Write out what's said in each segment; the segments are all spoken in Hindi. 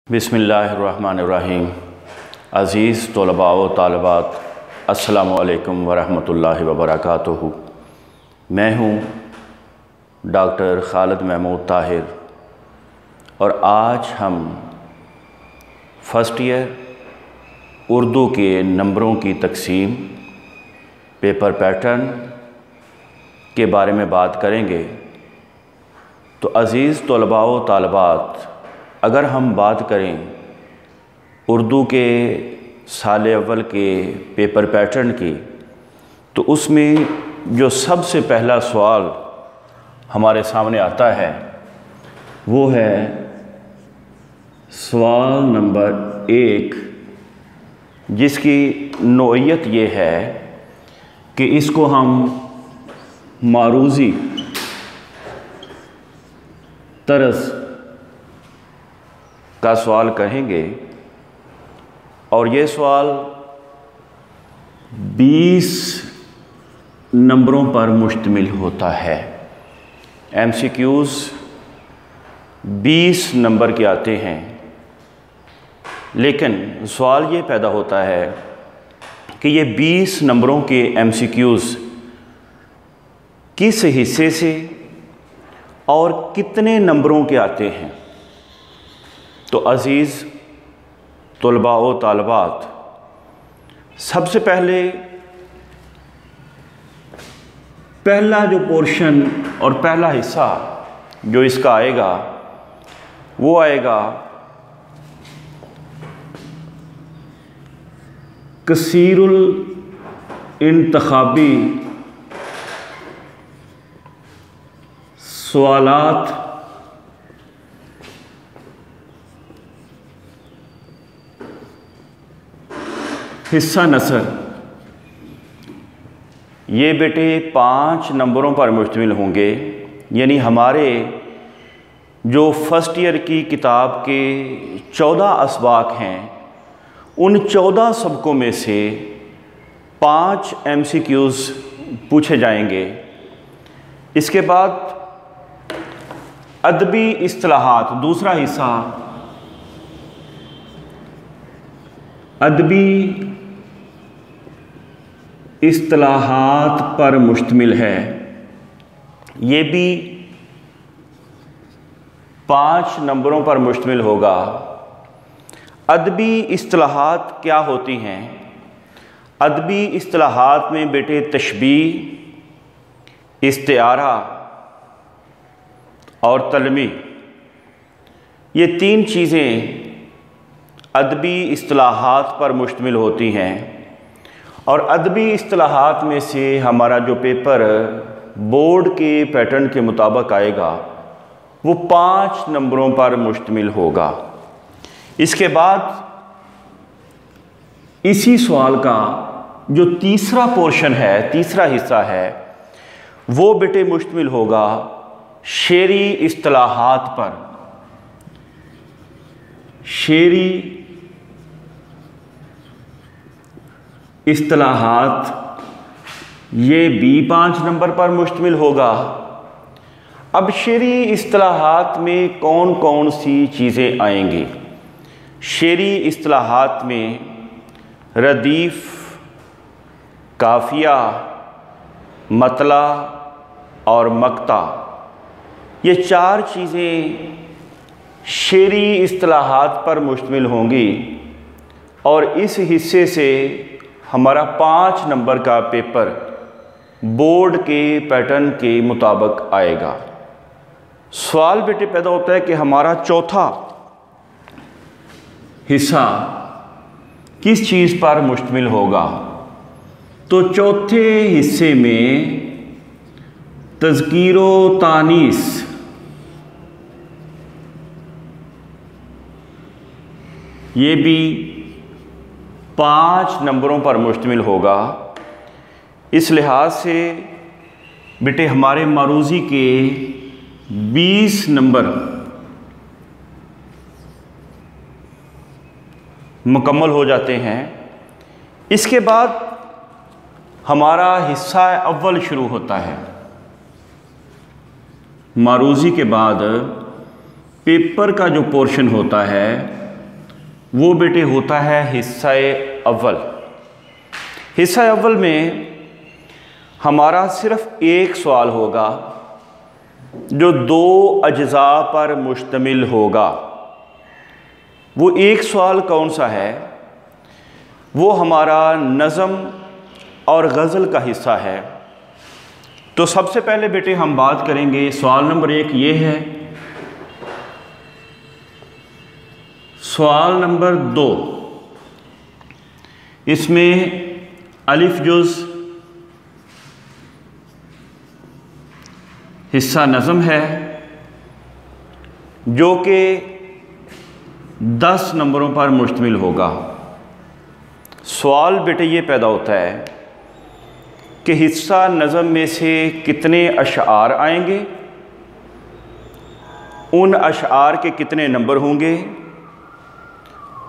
बिस्मिल्लाहिर्रहमानिर्रहीम। अज़ीज़ तलबा व तालिबात, अस्सलामु अलैकुम वरहमतुल्लाहि वबरकातुहू। मैं हूँ डॉक्टर खालिद महमूद ताहिर और आज हम फ़र्स्ट ईयर उर्दू के नंबरों की तकसीम, पेपर पैटर्न के बारे में बात करेंगे। तो अज़ीज़ तलबा व तालिबात, अगर हम बात करें उर्दू के साल अव्वल के पेपर पैटर्न की, तो उसमें जो सबसे पहला सवाल हमारे सामने आता है वो है सवाल नंबर 1, जिसकी नौइयत ये है कि इसको हम मारूज़ी तर्ज़ का सवाल कहेंगे और ये सवाल 20 नंबरों पर मुश्तमिल होता है। MCQs 20 नंबर के आते हैं, लेकिन सवाल ये पैदा होता है कि ये 20 नंबरों के MCQs किस हिस्से से और कितने नंबरों के आते हैं। तो अज़ीज़ तलबा व तालिबात, सबसे पहला जो पोर्शन और पहला हिस्सा जो इसका आएगा वो आएगा कसीरुल इंतखाबी सवालात हिस्सा नसर। ये बेटे 5 नंबरों पर मुश्तमिल होंगे, यानी हमारे जो फर्स्ट ईयर की किताब के 14 असबाक हैं, उन 14 सबकों में से 5 MCQs पूछे जाएंगे। इसके बाद अदबी इस्तिलाहात, दूसरा हिस्सा अदबी इस्तिलाहात पर मुश्तमिल है। ये भी 5 नंबरों पर मुश्तमिल होगा। अदबी इस्तिलाहात क्या होती हैं? अदबी इस्तिलाहात में बेटे तशबीह, इस्तिआरा और तलमी, ये 3 चीज़ें अदबी इस्तिलाहात पर मुश्तमिल होती हैं। और अदबी इस्तिलाहात में से हमारा जो पेपर बोर्ड के पैटर्न के मुताबिक आएगा वो 5 नंबरों पर मुश्तमिल होगा। इसके बाद इसी सवाल का जो तीसरा पोर्शन है, तीसरा हिस्सा है, वो बेटे मुश्तमिल होगा शेरी इस्तिलाहात पर। शेरी इस्तिलाहात ये भी 5 नंबर पर मुश्तमिल होगा। अब शेरी इस्तिलाहात में कौन कौन सी चीज़ें आएंगी? शेरी इस्तिलाहात में रदीफ़, काफ़िया, मतला और मक्ता, ये 4 चीज़ें शेरी इस्तिलाहात पर मुश्तमिल होंगी और इस हिस्से से हमारा 5 नंबर का पेपर बोर्ड के पैटर्न के मुताबिक आएगा। सवाल बेटे पैदा होता है कि हमारा चौथा हिस्सा किस चीज़ पर मुश्तमिल होगा। तो चौथे हिस्से में तज़कीरो तानीस, ये भी 5 नंबरों पर मुश्तमिल होगा। इस लिहाज से बेटे हमारे मारूज़ी के 20 नंबर मुकम्मल हो जाते हैं। इसके बाद हमारा हिस्सा अव्वल शुरू होता है। मारूज़ी के बाद पेपर का जो पोर्शन होता है वो बेटे होता है हिस्सा अव्वल। हिस्सा अव्वल में हमारा सिर्फ एक सवाल होगा जो 2 अज्जा पर मुश्तमिल होगा। वो एक सवाल कौन सा है? वो हमारा नज़म और गज़ल का हिस्सा है। तो सबसे पहले बेटे हम बात करेंगे, सवाल नंबर 1 ये है। सवाल नंबर 2, इसमें अलिफ जुज़ हिस्सा नज़म है जो कि 10 नंबरों पर मुश्तमिल होगा। सवाल बेटे ये पैदा होता है कि हिस्सा नज़म में से कितने अशआर आएंगे, उन अशआर के कितने नंबर होंगे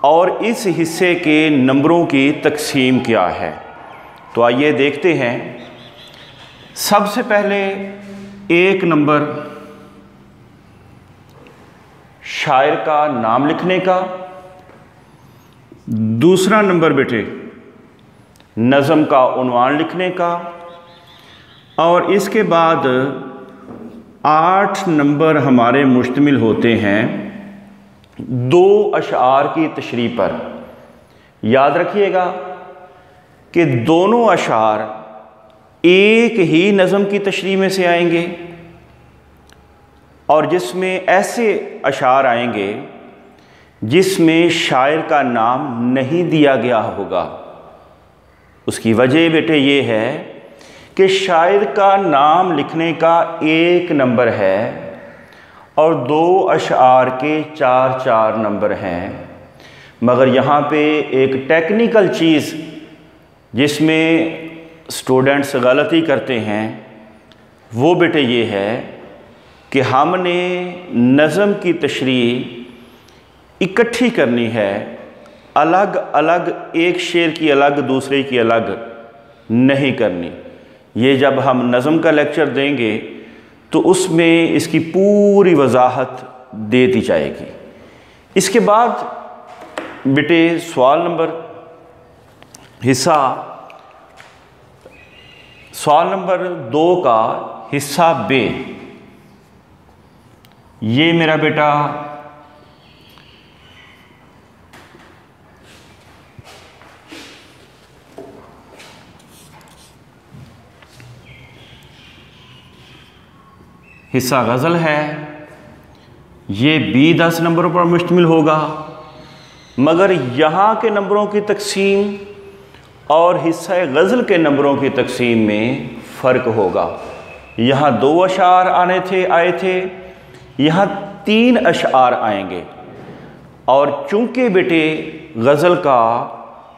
और इस हिस्से के नंबरों की तकसीम क्या है। तो आइए देखते हैं। सबसे पहले 1 नंबर शायर का नाम लिखने का, दूसरा नंबर बेटे नज़म का उन्वान लिखने का, और इसके बाद 8 नंबर हमारे मुश्तमिल होते हैं 2 अशआर की तशरीह पर। याद रखिएगा कि दोनों अशआर एक ही नज़म की तशरीह में से आएंगे और जिसमें ऐसे अशार आएंगे जिसमें शायर का नाम नहीं दिया गया होगा। उसकी वजह बेटे ये है कि शायर का नाम लिखने का 1 नंबर है और 2 अशआर के 4-4 नंबर हैं। मगर यहाँ पे एक टेक्निकल चीज़ जिसमें स्टूडेंट्स गलती करते हैं वो बेटे ये है कि हमने नज़म की तशरीह इकट्ठी करनी है, अलग अलग एक शेर की अलग दूसरे की अलग नहीं करनी। ये जब हम नज़म का लेक्चर देंगे तो उसमें इसकी पूरी वजाहत दे दी जाएगी। इसके बाद बेटे सवाल नंबर सवाल नंबर 2 का हिस्सा बे, ये मेरा बेटा हिस्सा गज़ल है। ये भी 10 नंबरों पर मुश्तमिल होगा, मगर यहाँ के नंबरों की तकसीम और हिस्सा गज़ल के नंबरों की तकसीम में फ़र्क होगा। यहाँ 2 अशार आए थे, यहाँ 3 अशार आएंगे। और चूँकि बेटे गज़ल का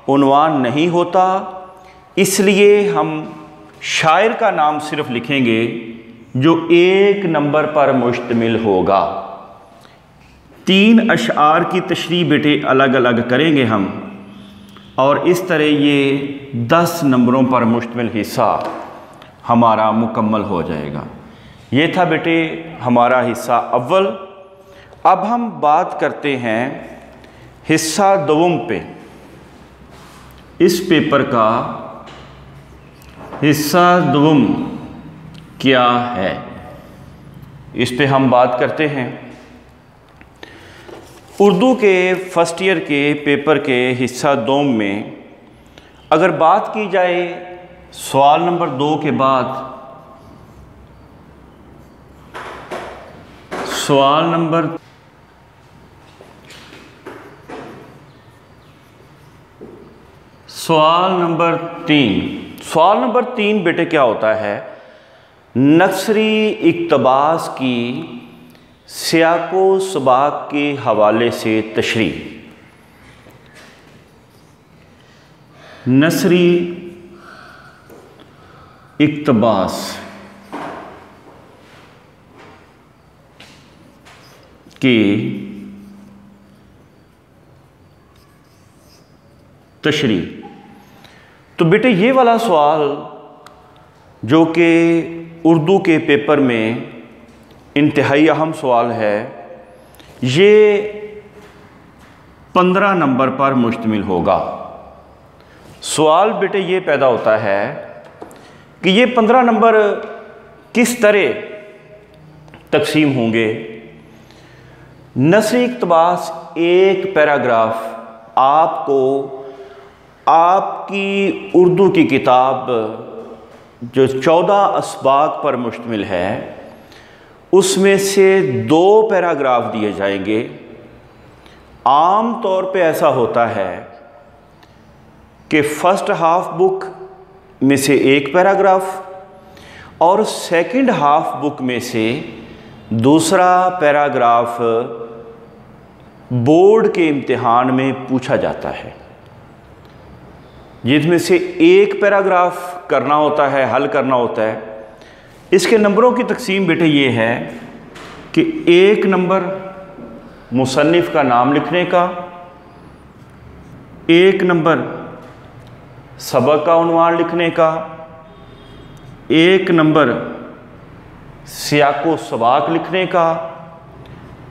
उन्वान नहीं होता, इसलिए हम शायर का नाम सिर्फ लिखेंगे जो 1 नंबर पर मुश्तमिल होगा। 3 अशार की तशरीह बेटे अलग अलग करेंगे हम, और इस तरह ये 10 नंबरों पर मुश्तमिल हिस्सा हमारा मुकम्मल हो जाएगा। ये था बेटे हमारा हिस्सा अव्वल। अब हम बात करते हैं हिस्सा दोम पे। इस पेपर का हिस्सा दोम क्या है, इस पे हम बात करते हैं। उर्दू के फर्स्ट ईयर के पेपर के हिस्सा दोम में अगर बात की जाए सवाल नंबर 2 के बाद सवाल नंबर 3। सवाल नंबर 3 बेटे क्या होता है? नक्सरी इक्तबास की सियाको सबाक के हवाले से तशरीह। नसरी इक्तबास की तशरीह। तो बेटे ये वाला सवाल जो कि उर्दू के पेपर में इंतहाई अहम सवाल है, ये 15 नंबर पर मुश्तमिल होगा। सवाल बेटे ये पैदा होता है कि ये 15 नंबर किस तरह तकसीम होंगे। नसरी इक़्तिबास एक पैराग्राफ आपको आपकी उर्दू की किताब जो 14 असबाक पर मुश्तमिल है उसमें से 2 पैराग्राफ दिए जाएंगे। आम तौर पे ऐसा होता है कि फ़र्स्ट हाफ बुक में से एक पैराग्राफ और सेकंड हाफ बुक में से दूसरा पैराग्राफ बोर्ड के इम्तिहान में पूछा जाता है, जिसमें से एक पैराग्राफ करना होता है, हल करना होता है। इसके नंबरों की तकसीम बेटे ये है कि 1 नंबर मुसन्निफ़ का नाम लिखने का, 1 नंबर सबक का उन्वान लिखने का, 1 नंबर सियाको सबाक लिखने का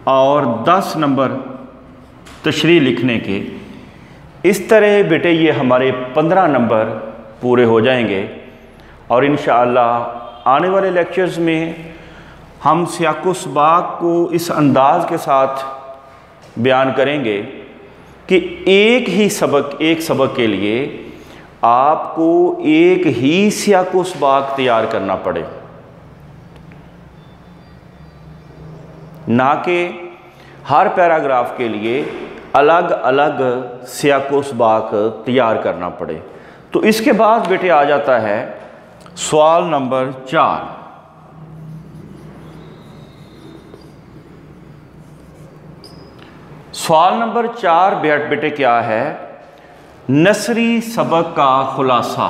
और 10 नंबर तशरीह लिखने के। इस तरह बेटे ये हमारे 15 नंबर पूरे हो जाएंगे और इंशाअल्लाह आने वाले लेक्चर्स में हम सियाको सबाक को इस अंदाज़ के साथ बयान करेंगे कि एक सबक के लिए आपको एक ही सियाको सबाक तैयार करना पड़े, ना कि हर पैराग्राफ के लिए अलग अलग सियाको सबाक तैयार करना पड़े। तो इसके बाद बेटे आ जाता है सवाल नंबर 4। सवाल नंबर 4 बेटे क्या है? नसरी सबक का खुलासा।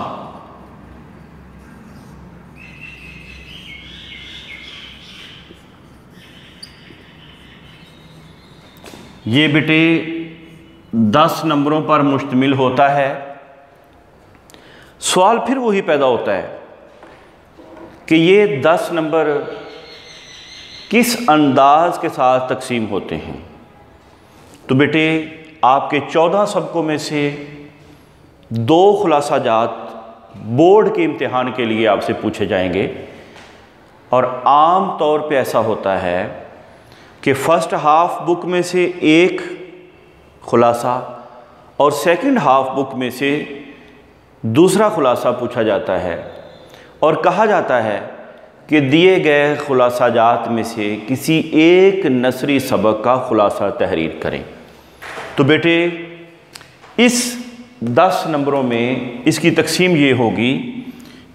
ये बेटे 10 नंबरों पर मुश्तमिल होता है। सवाल फिर वही पैदा होता है कि ये 10 नंबर किस अंदाज के साथ तकसीम होते हैं। तो बेटे आपके 14 सबकों में से 2 खुलासा जात बोर्ड के इम्तिहान के लिए आपसे पूछे जाएंगे और आम तौर पे ऐसा होता है कि फ़र्स्ट हाफ बुक में से एक खुलासा और सेकंड हाफ बुक में से दूसरा खुलासा पूछा जाता है और कहा जाता है कि दिए गए खुलासा जात में से किसी एक नसरी सबक का खुलासा तहरीर करें। तो बेटे इस 10 नंबरों में इसकी तकसीम ये होगी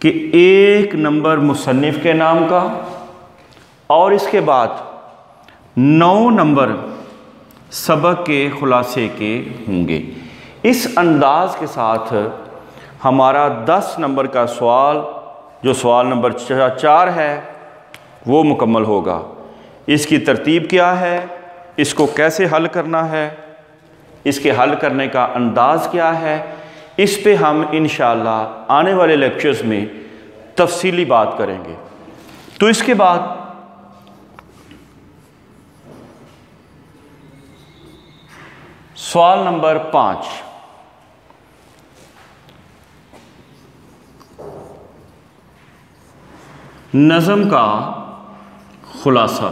कि 1 नंबर मुसन्निफ़ के नाम का और इसके बाद 9 नंबर सबक के खुलासे के होंगे। इस अंदाज के साथ हमारा 10 नंबर का सवाल जो सवाल नंबर 4 है वो मुकम्मल होगा। इसकी तरतीब क्या है, इसको कैसे हल करना है, इसके हल करने का अंदाज़ क्या है, इस पे हम इंशाअल्लाह आने वाले लेक्चर्स में तफसीली बात करेंगे। तो इसके बाद सवाल नंबर 5, नज़म का खुलासा।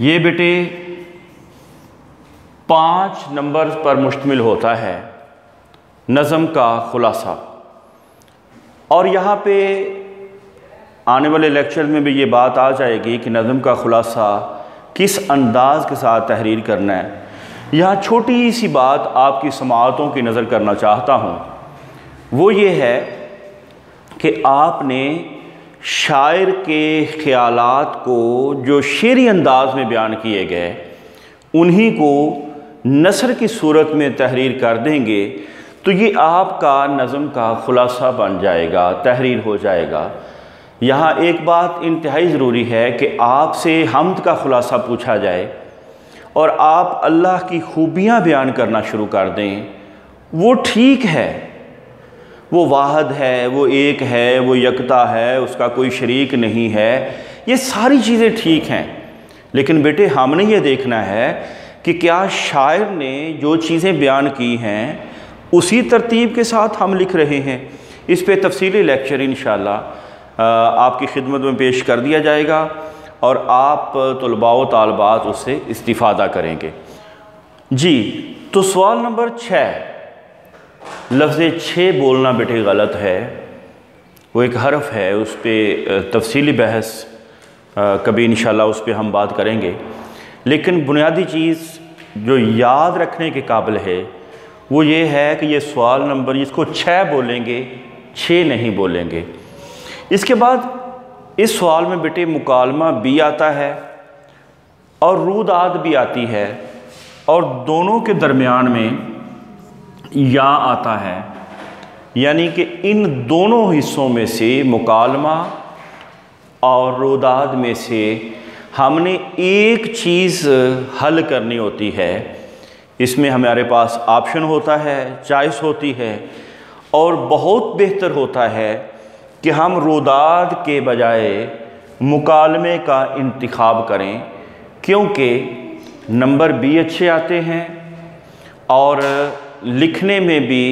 ये बेटे 5 नंबर पर मुश्तमिल होता है नज़म का खुलासा। और यहाँ पे आने वाले लेक्चर में भी ये बात आ जाएगी कि नज़म का खुलासा किस अंदाज़ के साथ तहरीर करना है। यहाँ छोटी सी बात आपकी समाअतों की नज़र करना चाहता हूँ, वो ये है कि आपने शायर के ख़यालात को जो शेरी अंदाज में बयान किए गए उन्हीं को नसर की सूरत में तहरीर कर देंगे तो ये आपका नज़म का खुलासा बन जाएगा, तहरीर हो जाएगा। यहाँ एक बात इंतहाई ज़रूरी है कि आपसे हम्द का खुलासा पूछा जाए और आप अल्लाह की खूबियाँ बयान करना शुरू कर दें। वो ठीक है, वो वाहद है, वो एक है, वो यकता है, उसका कोई शरीक नहीं है, ये सारी चीज़ें ठीक हैं। लेकिन बेटे हमने ये देखना है कि क्या शायर ने जो चीज़ें बयान की हैं उसी तरतीब के साथ हम लिख रहे हैं। इस पे तफसीली लेक्चर इंशाअल्लाह आपकी खिदमत में पेश कर दिया जाएगा और आप तलबा व तालबात उससे इस्तिफ़ादा करेंगे। जी, तो सवाल नंबर 6, लफ्ज़ 6 बोलना बेटे गलत है। वो एक हरफ है, उस पर तफसीली बहस कभी इंशाअल्लाह उस पर हम बात करेंगे। लेकिन बुनियादी चीज़ जो याद रखने के काबिल है वो ये है कि ये सवाल नंबर, इसको 6 बोलेंगे, 6 नहीं बोलेंगे। इसके बाद इस सवाल में बेटे मुकालमा भी आता है और रूदाद भी आती है और दोनों के दरमियान में या आता है, यानी कि इन दोनों हिस्सों में से, मुकालमा और रूदाद में से हमने एक चीज़ हल करनी होती है। इसमें हमारे पास ऑप्शन होता है, चॉइस होती है, और बहुत बेहतर होता है कि हम रूदाद के बजाय मुकालमे का इंतखाब करें, क्योंकि नंबर भी अच्छे आते हैं और लिखने में भी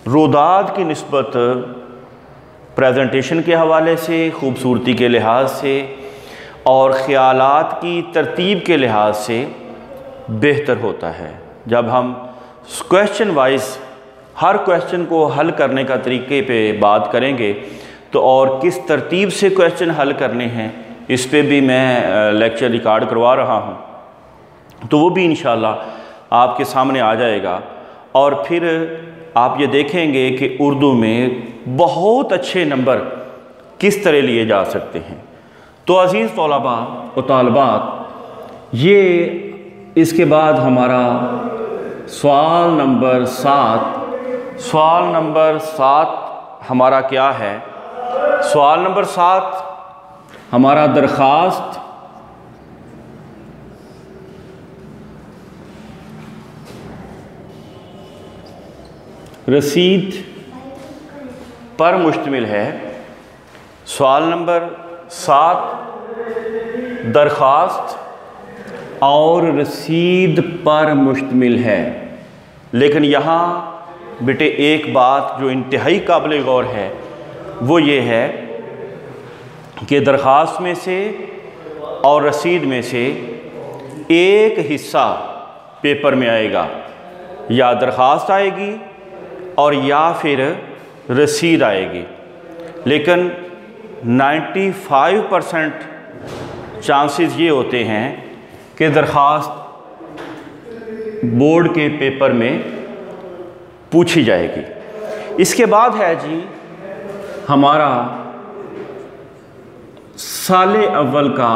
रूदाद की निस्बत प्रेजेंटेशन के हवाले से, खूबसूरती के लिहाज से और ख़यालात की तरतीब के लिहाज से बेहतर होता है। जब हम क्वेश्चन वाइज हर क्वेश्चन को हल करने का तरीके पे बात करेंगे तो और किस तरतीब से क्वेश्चन हल करने हैं इस पे भी मैं लेक्चर रिकॉर्ड करवा रहा हूँ, तो वो भी इंशाअल्लाह आपके सामने आ जाएगा। और फिर आप ये देखेंगे कि उर्दू में बहुत अच्छे नंबर किस तरह लिए जा सकते हैं। तो अज़ीज़ तलबा व तालबात, ये इसके बाद हमारा सवाल नंबर 7, सवाल नंबर 7 हमारा क्या है? सवाल नंबर 7 हमारा दरख्वास्त रसीद पर मुश्तमिल है। सवाल नंबर 7 दरख्वास्त और रसीद पर मुश्तमिल है। लेकिन यहाँ बेटे एक बात जो इंतहाई काबिल गौर है वो ये है कि दरख्वास्त में से और रसीद में से एक हिस्सा पेपर में आएगा, या दरख्वास्त आएगी और या फिर रसीद आएगी। लेकिन 95% चांसेस ये होते हैं कि दरख्वास्त बोर्ड के पेपर में पूछी जाएगी। इसके बाद है जी हमारा साले अव्वल का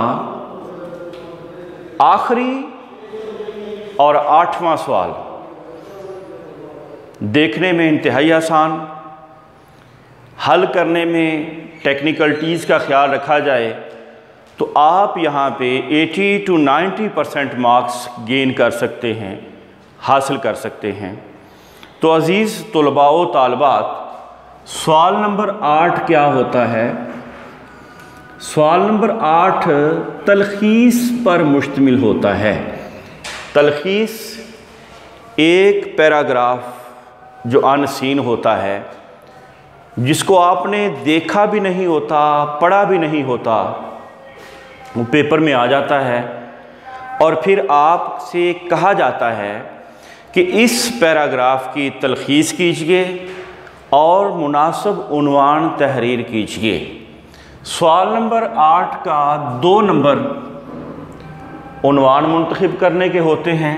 आखिरी और 8वां सवाल। देखने में इंतहाई आसान, हल करने में टेक्निकलिटीज़ का ख्याल रखा जाए तो आप यहाँ पे 80 to 90% मार्क्स गेन कर सकते हैं, हासिल कर सकते हैं। तो अज़ीज़ तलबा व तालबात, सवाल नंबर 8 क्या होता है? सवाल नंबर 8 तलखीस पर मुश्तमिल होता है। तलखीस एक पैराग्राफ जो अनसीन होता है, जिसको आपने देखा भी नहीं होता, पढ़ा भी नहीं होता, वो पेपर में आ जाता है और फिर आपसे कहा जाता है कि इस पैराग्राफ की तलखीस कीजिए और मुनासिब उन्वान तहरीर कीजिए। सवाल नंबर 8 का 2 नंबर उन्वान मुंतखब करने के होते हैं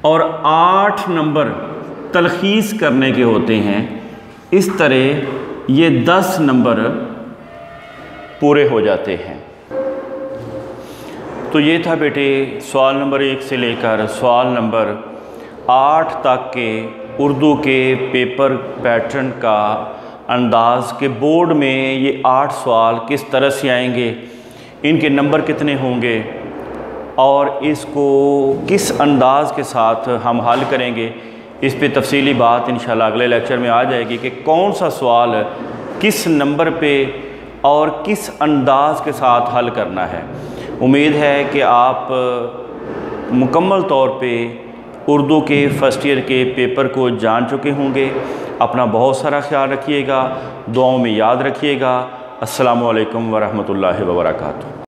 और 8 नंबर तलखीस करने के होते हैं। इस तरह ये 10 नंबर पूरे हो जाते हैं। तो ये था बेटे सवाल नंबर 1 से लेकर सवाल नंबर 8 तक के उर्दू के पेपर पैटर्न का अंदाज़ के बोर्ड में ये 8 सवाल किस तरह से आएंगे, इनके नंबर कितने होंगे और इसको किस अंदाज़ के साथ हम हल करेंगे, इस पे तफसीली बात इंशाल्लाह अगले लेक्चर में आ जाएगी कि कौन सा सवाल किस नंबर पे और किस अंदाज़ के साथ हल करना है। उम्मीद है कि आप मुकम्मल तौर पे उर्दू के फ़र्स्ट ईयर के पेपर को जान चुके होंगे। अपना बहुत सारा ख्याल रखिएगा, दुआओं में याद रखिएगा। अस्सलामु अलैकुम वरहमतुल्लाहि वबरकातुहू।